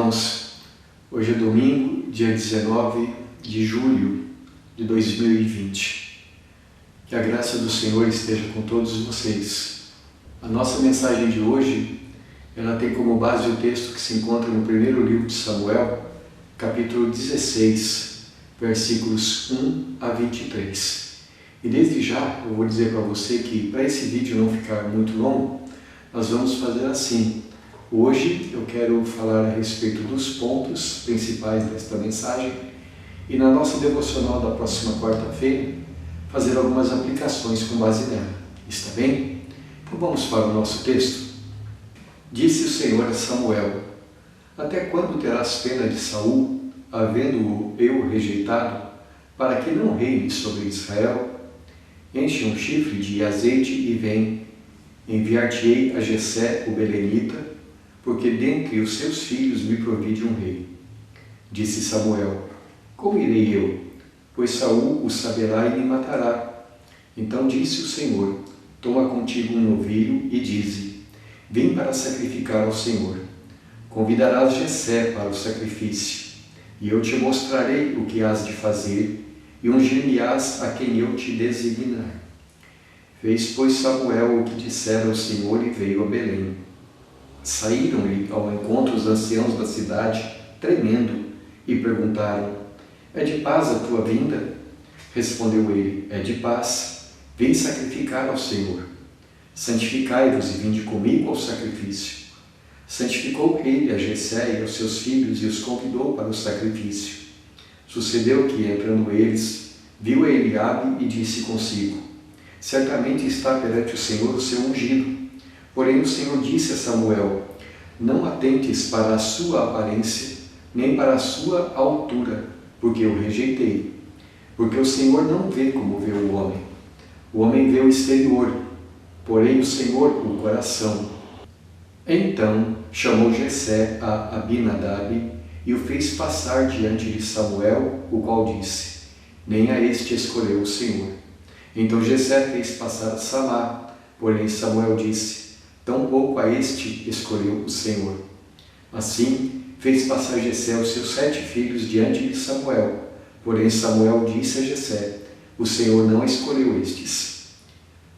irmãos, hoje é domingo, dia 19 de julho de 2020. Que a graça do Senhor esteja com todos vocês. A nossa mensagem de hoje, ela tem como base o texto que se encontra no primeiro livro de Samuel, capítulo 16, versículos 1 a 23. E desde já eu vou dizer para você que para esse vídeo não ficar muito longo, nós vamos fazer assim. Hoje eu quero falar a respeito dos pontos principais desta mensagem e na nossa devocional da próxima quarta-feira fazer algumas aplicações com base nela. Está bem? Então vamos para o nosso texto. Disse o Senhor a Samuel: até quando terás pena de Saul, havendo-o eu rejeitado, para que não reine sobre Israel? Enche um chifre de azeite e vem. Enviar-te-ei a Jessé o belenita, porque dentre os seus filhos me provide um rei. Disse Samuel: como irei eu? Pois Saul o saberá e me matará. Então disse o Senhor: toma contigo um novilho e dize: vem para sacrificar ao Senhor. Convidarás Jessé para o sacrifício, e eu te mostrarei o que hás de fazer, e ungir-me-ás a quem eu te designar. Fez, pois, Samuel o que dissera o Senhor e veio a Belém. Saíram-lhe ao encontro os anciãos da cidade, tremendo, e perguntaram: é de paz a tua vinda? Respondeu ele: é de paz. Vem sacrificar ao Senhor. Santificai-vos e vinde comigo ao sacrifício. Santificou ele a Jessé e aos seus filhos e os convidou para o sacrifício. Sucedeu que, entrando eles, viu a Eliabe e disse consigo: certamente está perante o Senhor o seu ungido. Porém o Senhor disse a Samuel: não atentes para a sua aparência, nem para a sua altura, porque eu rejeitei. Porque o Senhor não vê como vê o homem. O homem vê o exterior, porém o Senhor o coração. Então chamou Jessé a Abinadab e o fez passar diante de Samuel, o qual disse: nem a este escolheu o Senhor. Então Jessé fez passar a Samá, porém Samuel disse: tampouco a este escolheu o Senhor. Assim fez passar Jessé os seus 7 filhos diante de Samuel, porém Samuel disse a Jessé: o Senhor não escolheu estes.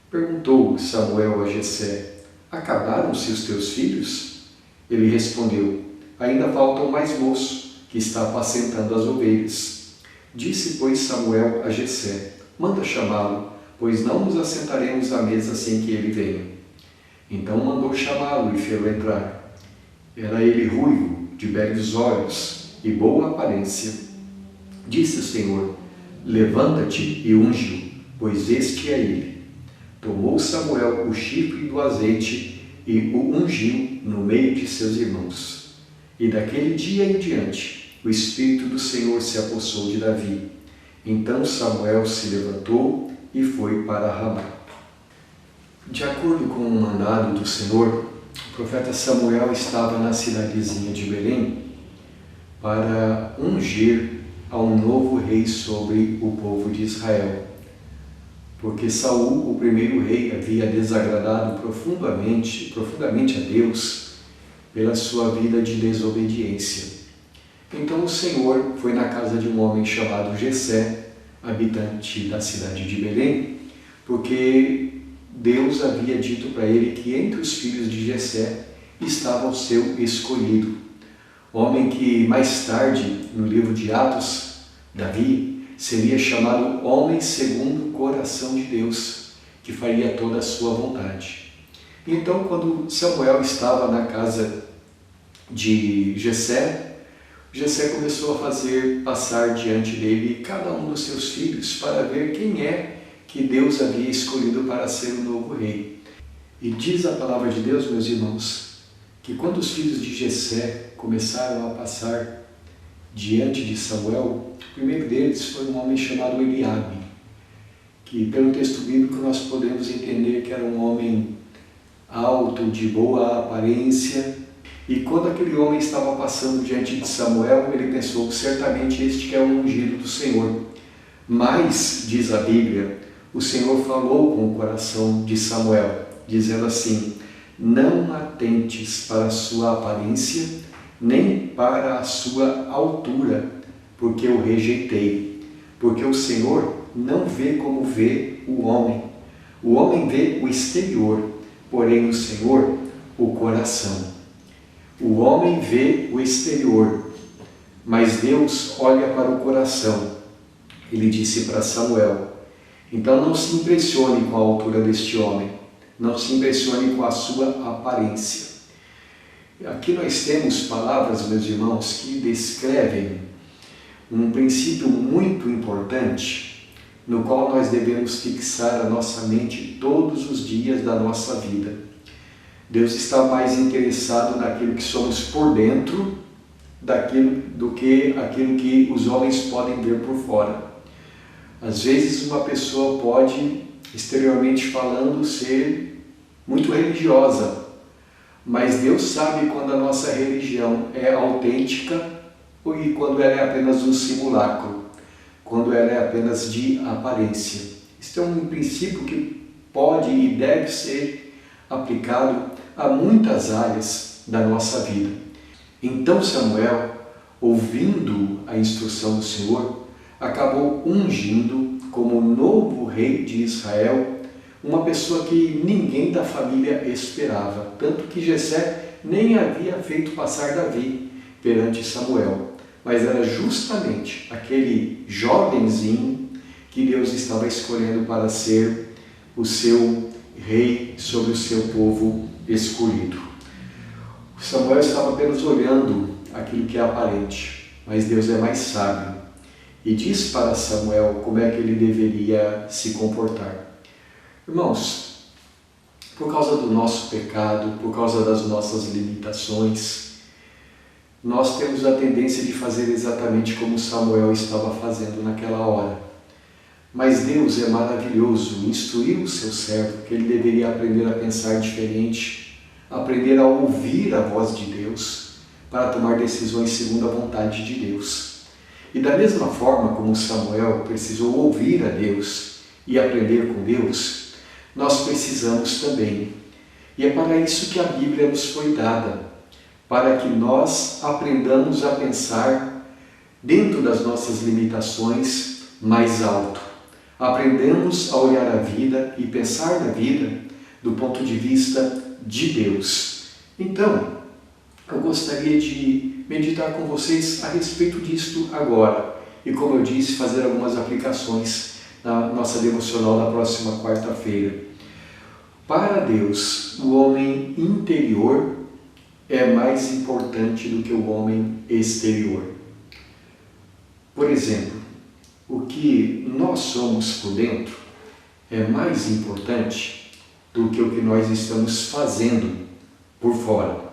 Perguntou Samuel a Jessé: acabaram-se os teus filhos? Ele respondeu: ainda falta o mais moço, que está apacentando as ovelhas. Disse, pois, Samuel a Jessé: manda chamá-lo, pois não nos assentaremos à mesa sem que ele venha. Então mandou chamá-lo e fê-lo entrar. Era ele ruivo, de belos olhos e boa aparência. Disse o Senhor: levanta-te e unge-o, pois este é ele. Tomou Samuel o chifre do azeite e o ungiu no meio de seus irmãos. E daquele dia em diante, o Espírito do Senhor se apossou de Davi. Então Samuel se levantou e foi para Ramá. De acordo com o mandado do Senhor, o profeta Samuel estava na cidadezinha de Belém para ungir a um novo rei sobre o povo de Israel. Porque Saul, o primeiro rei, havia desagradado profundamente a Deus pela sua vida de desobediência. Então o Senhor foi na casa de um homem chamado Jessé, habitante da cidade de Belém, porque Deus havia dito para ele que entre os filhos de Jessé estava o seu escolhido. Homem que mais tarde, no livro de Atos, Davi, seria chamado homem segundo o coração de Deus, que faria toda a sua vontade. Então, quando Samuel estava na casa de Jessé, Jessé começou a fazer passar diante dele cada um dos seus filhos para ver quem é que Deus havia escolhido para ser o novo rei. E diz a palavra de Deus, meus irmãos, que quando os filhos de Jessé começaram a passar diante de Samuel, o primeiro deles foi um homem chamado Eliabe, que pelo texto bíblico nós podemos entender que era um homem alto, de boa aparência. E quando aquele homem estava passando diante de Samuel, ele pensou: certamente este que é o ungido do Senhor. Mas, diz a Bíblia, o Senhor falou com o coração de Samuel, dizendo assim: não atentes para a sua aparência, nem para a sua altura, porque o rejeitei. Porque o Senhor não vê como vê o homem. O homem vê o exterior, porém o Senhor o coração. O homem vê o exterior, mas Deus olha para o coração. Ele disse para Samuel: então não se impressione com a altura deste homem, não se impressione com a sua aparência. Aqui nós temos palavras, meus irmãos, que descrevem um princípio muito importante, no qual nós devemos fixar a nossa mente todos os dias da nossa vida. Deus está mais interessado naquilo que somos por dentro do que aquilo que os homens podem ver por fora. Às vezes uma pessoa pode, exteriormente falando, ser muito religiosa, mas Deus sabe quando a nossa religião é autêntica e quando ela é apenas um simulacro, quando ela é apenas de aparência. Isso é um princípio que pode e deve ser aplicado a muitas áreas da nossa vida. Então Samuel, ouvindo a instrução do Senhor, acabou ungindo como novo rei de Israel uma pessoa que ninguém da família esperava, tanto que Jessé nem havia feito passar Davi perante Samuel, mas era justamente aquele jovenzinho que Deus estava escolhendo para ser o seu rei sobre o seu povo escolhido. Samuel estava apenas olhando aquilo que é aparente, mas Deus é mais sábio e diz para Samuel como é que ele deveria se comportar. Irmãos, por causa do nosso pecado, por causa das nossas limitações, nós temos a tendência de fazer exatamente como Samuel estava fazendo naquela hora. Mas Deus é maravilhoso, instruiu o seu servo que ele deveria aprender a pensar diferente, aprender a ouvir a voz de Deus para tomar decisões segundo a vontade de Deus. E da mesma forma como Samuel precisou ouvir a Deus e aprender com Deus, nós precisamos também. E é para isso que a Bíblia nos foi dada, para que nós aprendamos a pensar dentro das nossas limitações mais alto. Aprendemos a olhar a vida e pensar na vida do ponto de vista de Deus. Então, eu gostaria de meditar com vocês a respeito disto agora. E como eu disse, fazer algumas aplicações na nossa devocional da próxima quarta-feira. Para Deus, o homem interior é mais importante do que o homem exterior. Por exemplo, o que nós somos por dentro é mais importante do que o que nós estamos fazendo por fora.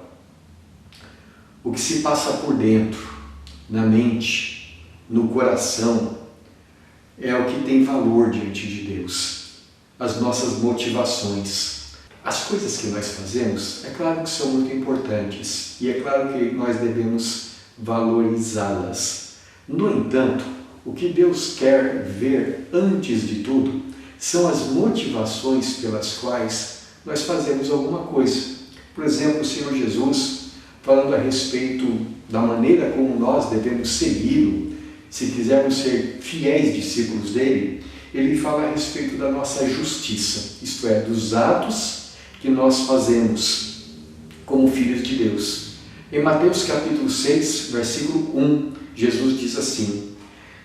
O que se passa por dentro, na mente, no coração, é o que tem valor diante de Deus. As nossas motivações. As coisas que nós fazemos, é claro que são muito importantes e é claro que nós devemos valorizá-las. No entanto, o que Deus quer ver antes de tudo são as motivações pelas quais nós fazemos alguma coisa. Por exemplo, o Senhor Jesus, falando a respeito da maneira como nós devemos segui-lo, se quisermos ser fiéis discípulos dele, ele fala a respeito da nossa justiça, isto é, dos atos que nós fazemos como filhos de Deus. Em Mateus capítulo 6, versículo 1, Jesus diz assim: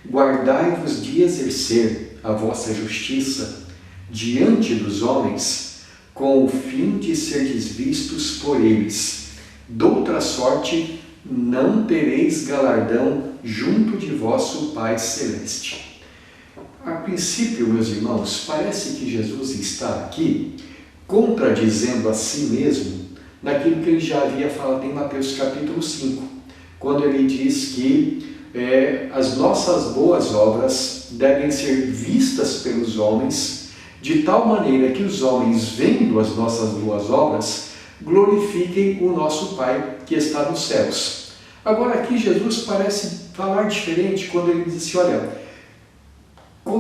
guardai-vos de exercer a vossa justiça diante dos homens, com o fim de serdes vistos por eles. Doutra sorte, não tereis galardão junto de vosso Pai Celeste. A princípio, meus irmãos, parece que Jesus está aqui contradizendo a si mesmo naquilo que ele já havia falado em Mateus capítulo 5, quando ele diz que as nossas boas obras devem ser vistas pelos homens de tal maneira que os homens, vendo as nossas boas obras, glorifiquem o nosso Pai que está nos céus. Agora aqui Jesus parece falar diferente quando ele diz assim: olha,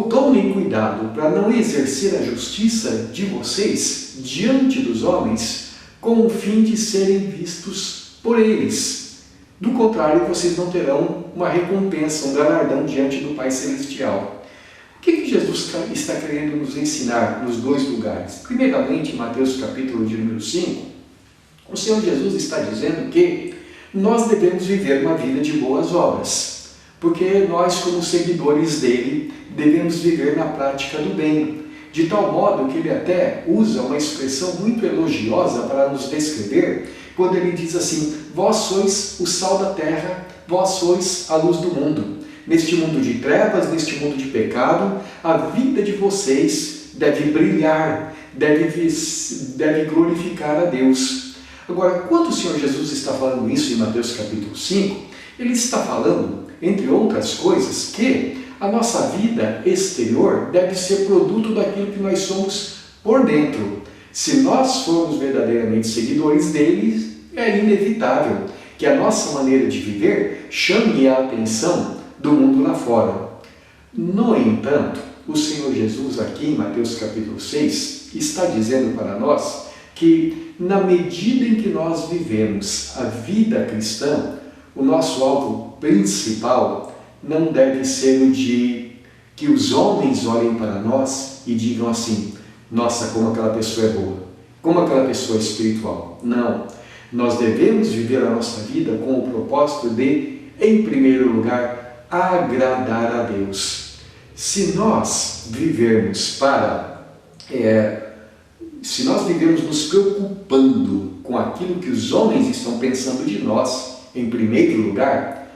tomem cuidado para não exercer a justiça de vocês diante dos homens com o fim de serem vistos por eles. Do contrário, vocês não terão uma recompensa, um galardão diante do Pai Celestial. O que Jesus está querendo nos ensinar nos dois lugares? Primeiramente, em Mateus capítulo de número 5, o Senhor Jesus está dizendo que nós devemos viver uma vida de boas obras, porque nós, como seguidores dele, devemos viver na prática do bem, de tal modo que ele até usa uma expressão muito elogiosa para nos descrever, quando ele diz assim: vós sois o sal da terra, vós sois a luz do mundo. Neste mundo de trevas, neste mundo de pecado, a vida de vocês deve brilhar, deve glorificar a Deus. Agora, quando o Senhor Jesus está falando isso em Mateus capítulo 5, ele está falando, entre outras coisas, que a nossa vida exterior deve ser produto daquilo que nós somos por dentro. Se nós formos verdadeiramente seguidores dele, é inevitável que a nossa maneira de viver chame a atenção do mundo lá fora. No entanto, o Senhor Jesus aqui em Mateus capítulo 6 está dizendo para nós que na medida em que nós vivemos a vida cristã, o nosso alvo principal não deve ser o de que os homens olhem para nós e digam assim: nossa, como aquela pessoa é boa, como aquela pessoa é espiritual. Não, nós devemos viver a nossa vida com o propósito de, em primeiro lugar, agradar a Deus. Se nós vivermos nos preocupando com aquilo que os homens estão pensando de nós, em primeiro lugar,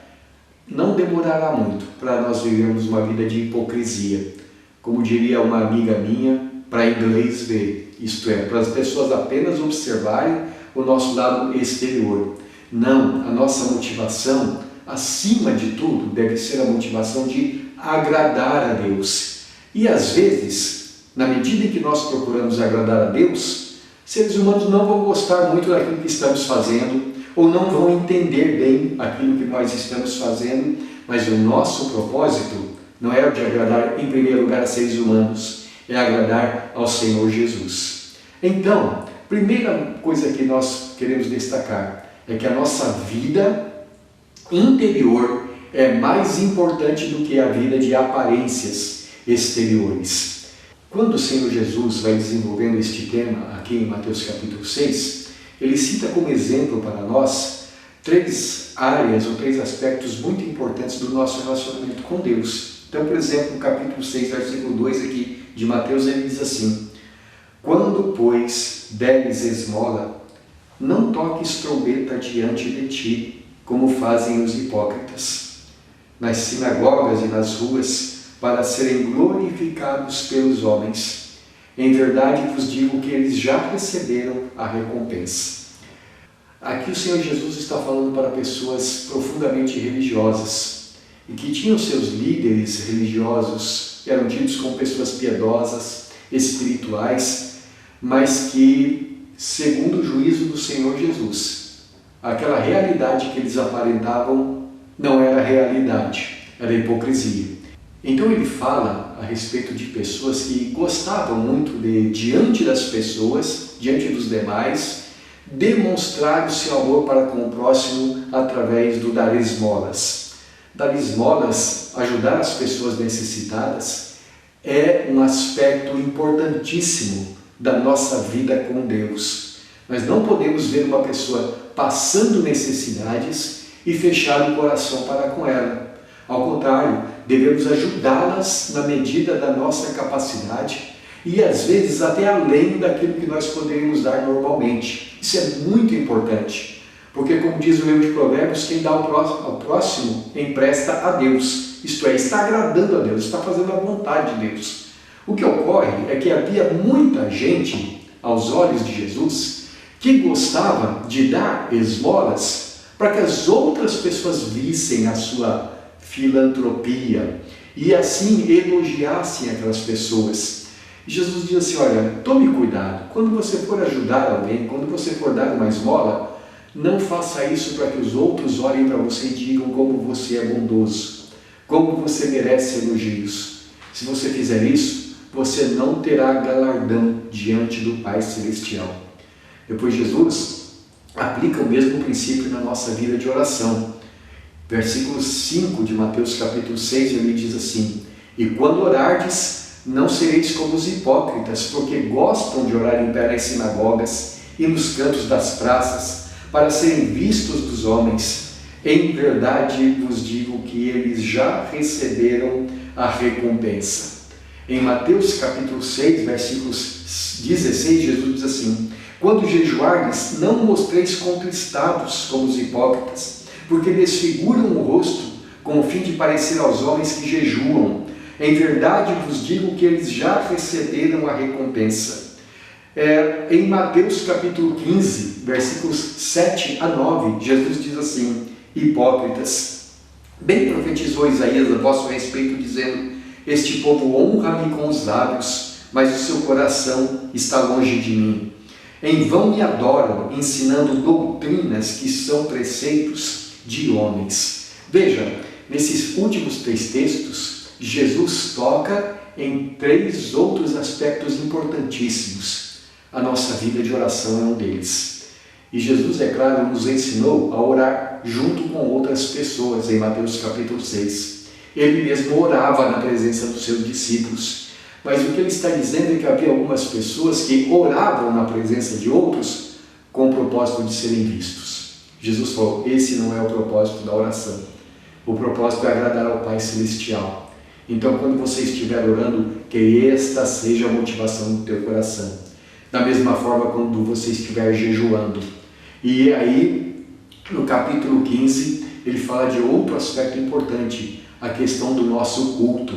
não demorará muito para nós vivermos uma vida de hipocrisia. Como diria uma amiga minha, para inglês ver, isto é, para as pessoas apenas observarem o nosso lado exterior. Não, a nossa motivação, acima de tudo, deve ser a motivação de agradar a Deus. E às vezes, na medida em que nós procuramos agradar a Deus, seres humanos não vão gostar muito daquilo que estamos fazendo, ou não vão entender bem aquilo que nós estamos fazendo, mas o nosso propósito não é o de agradar em primeiro lugar a seres humanos, é agradar ao Senhor Jesus. Então, primeira coisa que nós queremos destacar é que a nossa vida interior é mais importante do que a vida de aparências exteriores. Quando o Senhor Jesus vai desenvolvendo este tema aqui em Mateus capítulo 6, ele cita como exemplo para nós três áreas ou três aspectos muito importantes do nosso relacionamento com Deus. Então, por exemplo, no capítulo 6, versículo 2 aqui de Mateus, ele diz assim: quando, pois, deres esmola, não toques trombeta diante de ti, como fazem os hipócritas, nas sinagogas e nas ruas, para serem glorificados pelos homens. Em verdade vos digo que eles já receberam a recompensa. Aqui o Senhor Jesus está falando para pessoas profundamente religiosas e que tinham seus líderes religiosos, eram tidos como pessoas piedosas, espirituais, mas que, segundo o juízo do Senhor Jesus, aquela realidade que eles aparentavam não era realidade, era hipocrisia. Então ele fala a respeito de pessoas que gostavam muito de, diante das pessoas, diante dos demais, demonstrar o seu amor para com o próximo através do dar esmolas. Dar esmolas, ajudar as pessoas necessitadas, é um aspecto importantíssimo da nossa vida com Deus. Nós não podemos ver uma pessoa passando necessidades e fechar o coração para com ela. Ao contrário, devemos ajudá-las na medida da nossa capacidade e às vezes até além daquilo que nós poderíamos dar normalmente. Isso é muito importante, porque como diz o livro de Provérbios, quem dá ao próximo empresta a Deus, isto é, está agradando a Deus, está fazendo a vontade de Deus. O que ocorre é que havia muita gente, aos olhos de Jesus, que gostava de dar esmolas para que as outras pessoas vissem a sua filantropia e assim elogiassem aquelas pessoas. E Jesus diz assim: olha, tome cuidado, quando você for ajudar alguém, quando você for dar uma esmola, não faça isso para que os outros olhem para você e digam como você é bondoso, como você merece elogios. Se você fizer isso, você não terá galardão diante do Pai Celestial. Depois Jesus aplica o mesmo princípio na nossa vida de oração. Versículo 5 de Mateus capítulo 6, ele diz assim: e quando orardes, não sereis como os hipócritas, porque gostam de orar em pé nas sinagogas e nos cantos das praças, para serem vistos dos homens. Em verdade vos digo que eles já receberam a recompensa. Em Mateus capítulo 6, versículos 16, Jesus diz assim: quando jejuardes, não mostreis contristados como os hipócritas, porque desfiguram o rosto com o fim de parecer aos homens que jejuam. Em verdade vos digo que eles já receberam a recompensa. Em Mateus capítulo 15, versículos 7 a 9, Jesus diz assim: hipócritas, bem profetizou Isaías a vosso respeito, dizendo: este povo honra-me com os lábios, mas o seu coração está longe de mim. Em vão me adoram, ensinando doutrinas que são preceitos de homens. Veja, nesses últimos 3 textos, Jesus toca em 3 outros aspectos importantíssimos. A nossa vida de oração é um deles. E Jesus, é claro, nos ensinou a orar junto com outras pessoas em Mateus capítulo 6. Ele mesmo orava na presença dos seus discípulos. Mas o que ele está dizendo é que havia algumas pessoas que oravam na presença de outros com o propósito de serem vistos. Jesus falou: esse não é o propósito da oração. O propósito é agradar ao Pai Celestial. Então, quando você estiver orando, que esta seja a motivação do teu coração. Da mesma forma, quando você estiver jejuando. E aí, no capítulo 15, ele fala de outro aspecto importante, a questão do nosso culto.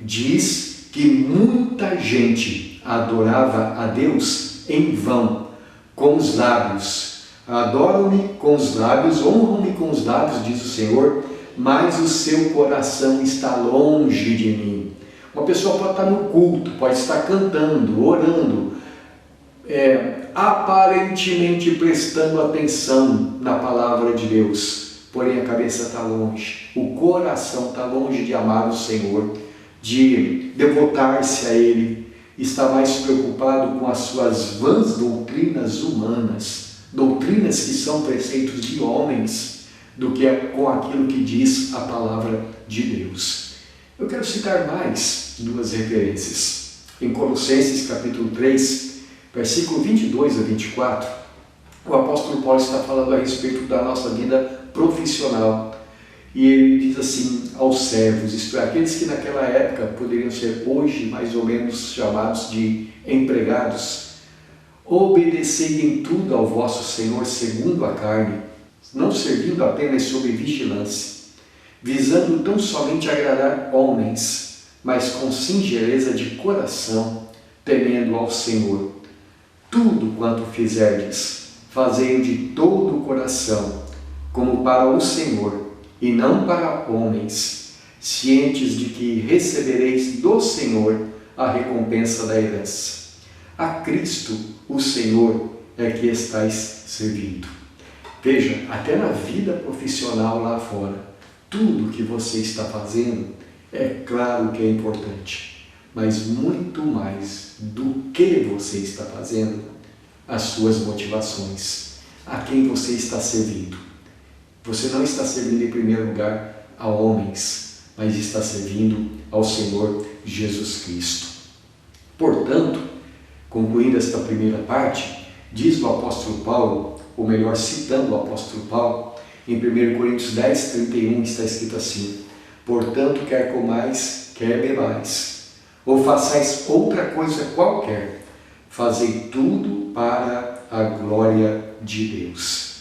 Diz que muita gente adorava a Deus em vão, com os lábios. Adoram-me com os lábios, honram-me com os lábios, diz o Senhor, mas o seu coração está longe de mim. Uma pessoa pode estar no culto, pode estar cantando, orando, aparentemente prestando atenção na palavra de Deus, porém a cabeça está longe, o coração está longe de amar o Senhor, de devotar-se a Ele, está mais preocupado com as suas vãs doutrinas humanas, doutrinas que são preceitos de homens, do que com aquilo que diz a palavra de Deus. Eu quero citar mais 2 referências. Em Colossenses capítulo 3, versículo 22 a 24, o apóstolo Paulo está falando a respeito da nossa vida profissional. E ele diz assim aos servos, isto é, aqueles que naquela época poderiam ser hoje mais ou menos chamados de empregados: obedecei em tudo ao vosso Senhor segundo a carne, não servindo apenas sob vigilância, visando tão somente agradar homens, mas com singeleza de coração, temendo ao Senhor. Tudo quanto fizerdes, fazei-o de todo o coração, como para o Senhor, e não para homens, cientes de que recebereis do Senhor a recompensa da herança. A Cristo, o Senhor, é que estais servindo. Veja, até na vida profissional lá fora, tudo que você está fazendo é claro que é importante, mas muito mais do que você está fazendo, as suas motivações, a quem você está servindo. Você não está servindo em primeiro lugar a homens, mas está servindo ao Senhor Jesus Cristo. Portanto, concluindo esta primeira parte, diz o apóstolo Paulo, ou melhor, citando o apóstolo Paulo, em 1 Coríntios 10, 31, está escrito assim: portanto, quer comais, quer bebais, ou façais outra coisa qualquer, fazei tudo para a glória de Deus.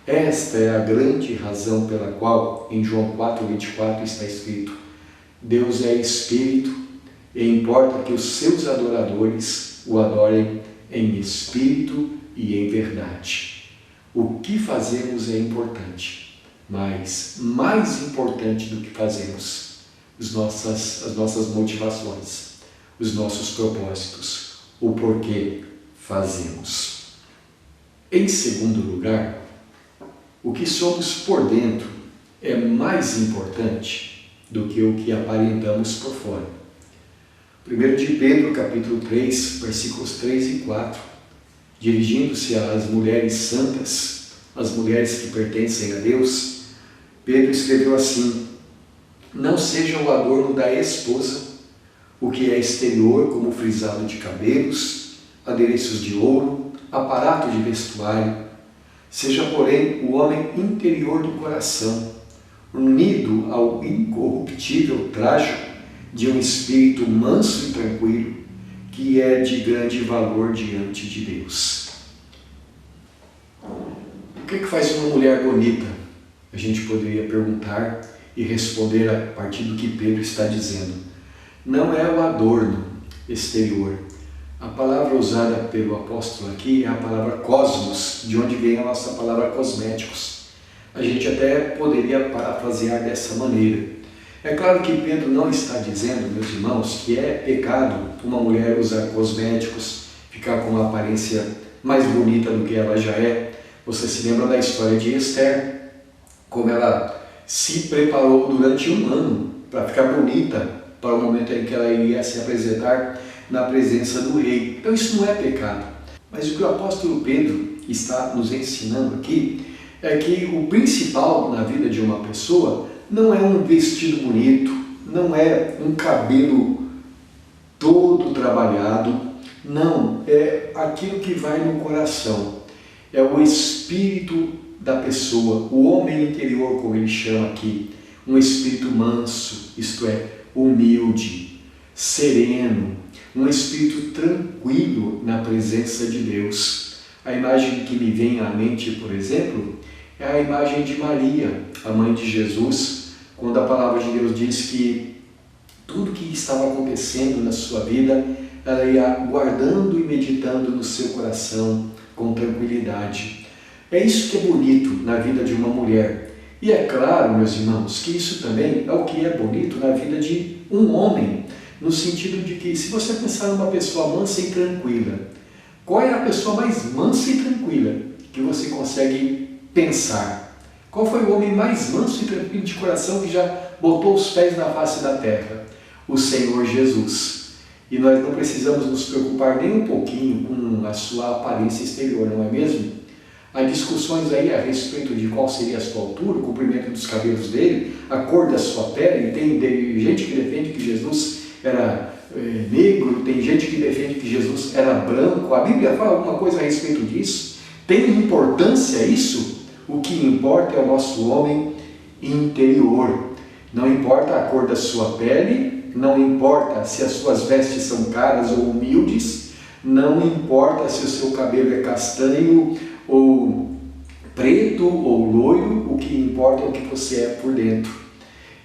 Esta é a grande razão pela qual, em João 4, 24, está escrito: Deus é Espírito, e importa que os seus adoradores o adorem em espírito e em verdade. O que fazemos é importante, mas mais importante do que fazemos, as nossas motivações, os nossos propósitos, o porquê fazemos. Em segundo lugar, o que somos por dentro é mais importante do que o que aparentamos por fora. 1 de Pedro, capítulo 3, versículos 3 e 4, dirigindo-se às mulheres santas, às mulheres que pertencem a Deus, Pedro escreveu assim: não seja o adorno da esposa, o que é exterior, como o frisado de cabelos, adereços de ouro, aparato de vestuário. Seja, porém, o homem interior do coração, unido ao incorruptível trajo de um espírito manso e tranquilo, que é de grande valor diante de Deus. O que faz uma mulher bonita? A gente poderia perguntar e responder a partir do que Pedro está dizendo. Não é o adorno exterior. A palavra usada pelo apóstolo aqui é a palavra cosmos, de onde vem a nossa palavra cosméticos. A gente até poderia parafrasear dessa maneira. É claro que Pedro não está dizendo, meus irmãos, que é pecado uma mulher usar cosméticos, ficar com uma aparência mais bonita do que ela já é. Você se lembra da história de Esther, como ela se preparou durante um ano para ficar bonita para o momento em que ela iria se apresentar na presença do rei. Então isso não é pecado. Mas o que o apóstolo Pedro está nos ensinando aqui é que o principal na vida de uma pessoa não é um vestido bonito, não é um cabelo todo trabalhado, não, é aquilo que vai no coração, é o espírito da pessoa, o homem interior, como ele chama aqui, um espírito manso, isto é, humilde, sereno, um espírito tranquilo na presença de Deus. A imagem que me vem à mente, por exemplo, é a imagem de Maria, a mãe de Jesus, quando a palavra de Deus diz que tudo que estava acontecendo na sua vida, ela ia guardando e meditando no seu coração com tranquilidade. É isso que é bonito na vida de uma mulher. E é claro, meus irmãos, que isso também é o que é bonito na vida de um homem, no sentido de que, se você pensar numa pessoa mansa e tranquila, qual é a pessoa mais mansa e tranquila que você consegue pensar? Qual foi o homem mais manso e tranquilo de coração que já botou os pés na face da terra? O Senhor Jesus. E nós não precisamos nos preocupar nem um pouquinho com a sua aparência exterior, não é mesmo? Há discussões aí a respeito de qual seria a sua altura, o comprimento dos cabelos dele, a cor da sua pele. Tem gente que defende que Jesus era negro, tem gente que defende que Jesus era branco. A Bíblia fala alguma coisa a respeito disso? Tem importância isso? O que importa é o nosso homem interior. Não importa a cor da sua pele, não importa se as suas vestes são caras ou humildes, não importa se o seu cabelo é castanho ou preto ou loiro, o que importa é o que você é por dentro.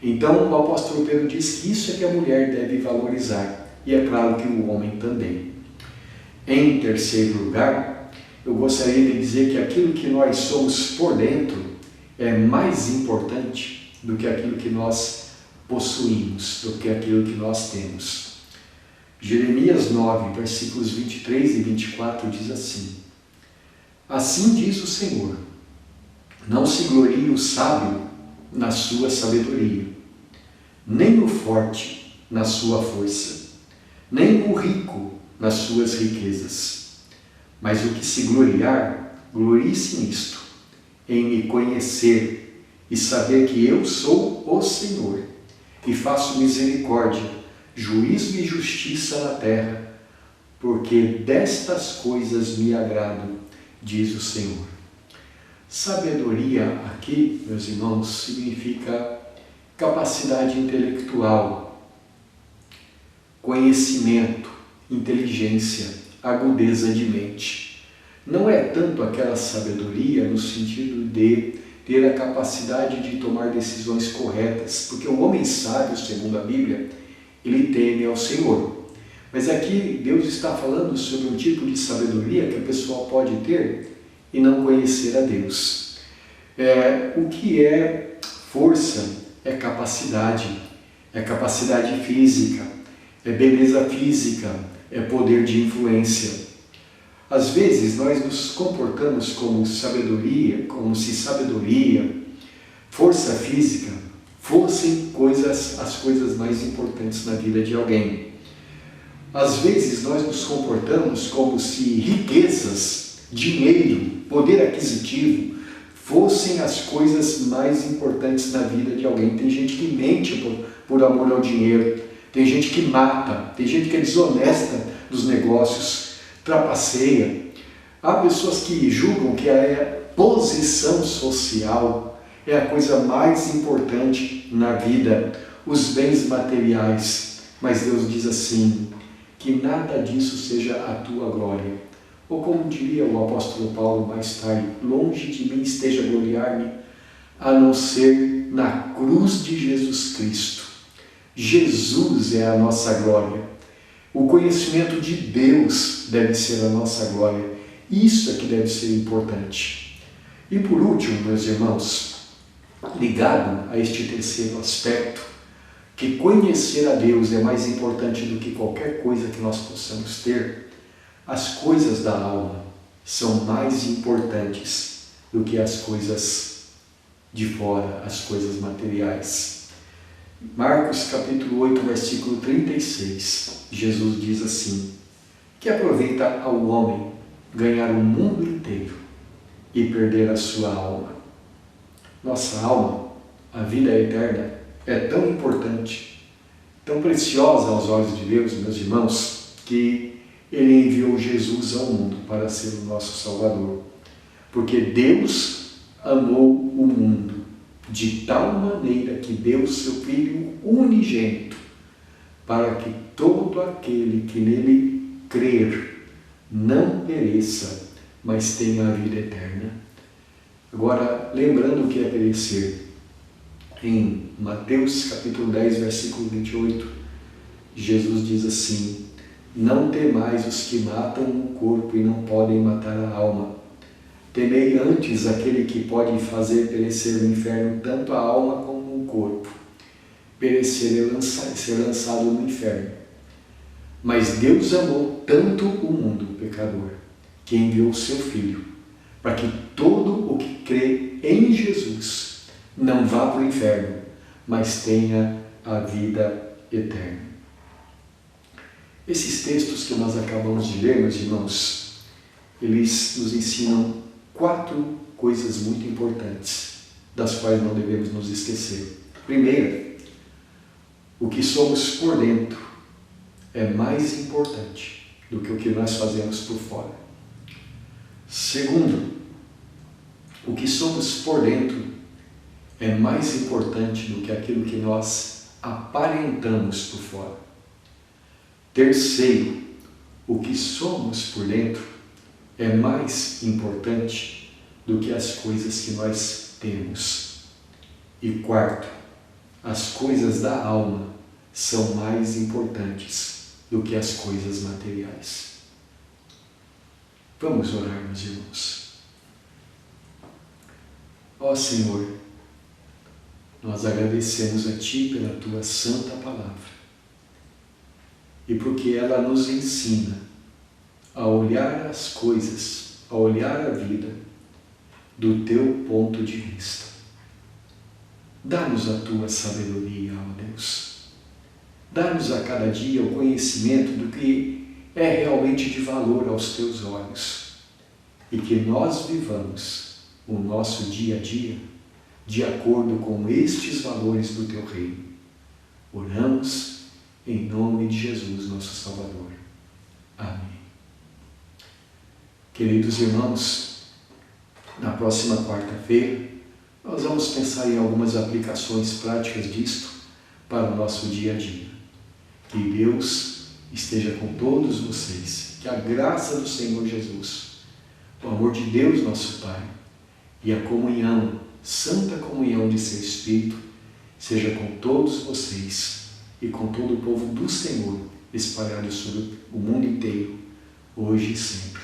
Então o apóstolo Pedro diz que isso é que a mulher deve valorizar, e é claro que o homem também. Em terceiro lugar, eu gostaria de dizer que aquilo que nós somos por dentro é mais importante do que aquilo que nós possuímos, do que aquilo que nós temos. Jeremias 9, versículos 23 e 24 diz assim: assim diz o Senhor, não se glorie o sábio na sua sabedoria, nem o forte na sua força, nem o rico nas suas riquezas. Mas o que se gloriar, glorie-se nisto, em me conhecer e saber que eu sou o Senhor, e faço misericórdia, juízo e justiça na terra, porque destas coisas me agrado, diz o Senhor. Sabedoria aqui, meus irmãos, significa capacidade intelectual, conhecimento, inteligência, agudeza de mente. Não é tanto aquela sabedoria no sentido de ter a capacidade de tomar decisões corretas, porque o homem sábio, segundo a Bíblia, ele teme ao Senhor. Mas aqui Deus está falando sobre um tipo de sabedoria que a pessoa pode ter e não conhecer a Deus. O que é força? É capacidade física, é beleza física, é poder de influência. Às vezes nós nos comportamos como se sabedoria, força física fossem as coisas mais importantes na vida de alguém. Às vezes nós nos comportamos como se riquezas, dinheiro, poder aquisitivo fossem as coisas mais importantes na vida de alguém. Tem gente que mente por amor ao dinheiro, tem gente que mata, tem gente que é desonesta nos negócios, trapaceia. Há pessoas que julgam que a posição social é a coisa mais importante na vida, os bens materiais. Mas Deus diz assim, que nada disso seja a tua glória. Ou como diria o apóstolo Paulo mais tarde, longe de mim esteja gloriar-me, a não ser na cruz de Jesus Cristo. Jesus é a nossa glória. O conhecimento de Deus deve ser a nossa glória. Isso é que deve ser importante. E por último, meus irmãos, ligado a este terceiro aspecto, que conhecer a Deus é mais importante do que qualquer coisa que nós possamos ter, as coisas da alma são mais importantes do que as coisas de fora, as coisas materiais. Marcos capítulo 8, versículo 36, Jesus diz assim, que aproveita ao homem ganhar o mundo inteiro e perder a sua alma. Nossa alma, a vida eterna, é tão importante, tão preciosa aos olhos de Deus, meus irmãos, que Ele enviou Jesus ao mundo para ser o nosso Salvador. Porque Deus amou o mundo de tal maneira que deu seu Filho unigênito, para que todo aquele que nele crer não pereça, mas tenha a vida eterna. Agora, lembrando o que é perecer, em Mateus capítulo 10, versículo 28, Jesus diz assim, não temais os que matam o corpo e não podem matar a alma. Temei antes aquele que pode fazer perecer no inferno tanto a alma como o corpo. Perecer é ser lançado no inferno. Mas Deus amou tanto o mundo, o pecador, que enviou o seu Filho, para que todo o que crê em Jesus não vá para o inferno, mas tenha a vida eterna. Esses textos que nós acabamos de ler, meus irmãos, eles nos ensinam 4 coisas muito importantes, das quais não devemos nos esquecer. Primeira, o que somos por dentro é mais importante do que o que nós fazemos por fora. Segundo, o que somos por dentro é mais importante do que aquilo que nós aparentamos por fora. Terceiro, o que somos por dentro é mais importante do que as coisas que nós temos. E quarto, as coisas da alma são mais importantes do que as coisas materiais. Vamos orar, meus irmãos. Ó Senhor, nós agradecemos a Ti pela Tua santa palavra e porque ela nos ensina a olhar as coisas, a olhar a vida do Teu ponto de vista. Dá-nos a Tua sabedoria, ó Deus. Dá-nos a cada dia o conhecimento do que é realmente de valor aos Teus olhos e que nós vivamos o nosso dia a dia de acordo com estes valores do Teu reino. Oramos em nome de Jesus, nosso Salvador. Amém. Queridos irmãos, na próxima quarta-feira, nós vamos pensar em algumas aplicações práticas disto para o nosso dia a dia. Que Deus esteja com todos vocês, que a graça do Senhor Jesus, o amor de Deus, nosso Pai, e a comunhão, santa comunhão de seu Espírito, seja com todos vocês e com todo o povo do Senhor, espalhado sobre o mundo inteiro, hoje e sempre.